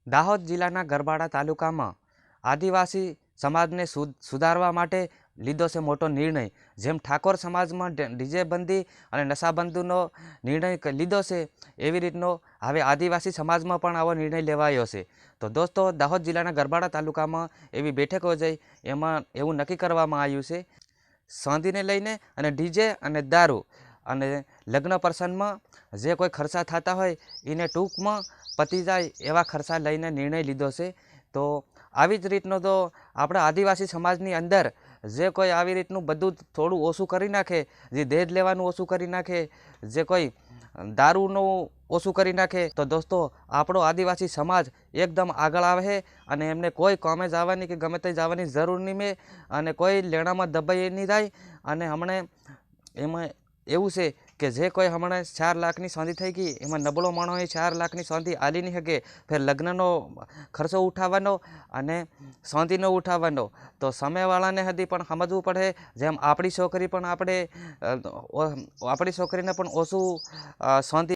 દાહોદ જિલ્લાના ગરબાડા તાલુકામાં આદિવાસી સમાજને સુધારવા માટે લીધો છે મોટો નિર્ણય। જેમ ઠાકોર સમાજમાં ડીજે બંધી અને નશાબંધીનો નિર્ણય લીધો છે, એવી રીતનો હવે આદિવાસી સમાજમાં પણ આવો નિર્ણય લેવાયો છે। તો દોસ્તો, દાહોદ જિલ્લાના ગરબાડા તાલુકામાં એવી બેઠક યોજાઈ, એમાં એવું નક્કી કરવામાં આવ્યું છે સાંધીને લઈને અને ડીજે અને દારૂ અને લગ્ન પ્રસંગમાં જે કોઈ ખર્ચા થતા હોય એને ટૂંકમાં પતી જાય એવા ખર્ચા લઈને નિર્ણય લીધો છે। તો આવી જ રીતનો તો આપણા આદિવાસી સમાજની અંદર જે કોઈ આવી રીતનું બધું થોડું ઓછું કરી નાખે, જે દહેજ લેવાનું ઓછું કરી નાખે, જે કોઈ દારૂનું ઓછું કરી નાખે, તો દોસ્તો આપણો આદિવાસી સમાજ એકદમ આગળ આવે અને એમને કોઈ કામે જવાની કે ગમે તે જવાની જરૂર નહીં મેં, અને કોઈ લેણામાં દબાઈ નહીં થાય। અને હમણાં એમાં એવું છે કે જે કોઈ હમણાં 4 લાખની સાંધી થઈ ગઈ, એમાં નબળો માણસ 4 લાખની સાંધી આલી નહીં શકે, ફેર લગ્નનો ખર્ચો ઉઠાવવાનો અને સાંધીનો ઉઠાવવાનો, તો સામેવાળાને હજી પણ સમજવું પડે। જેમ આપણી છોકરી પણ આપણી છોકરીને પણ ઓછું સાંધી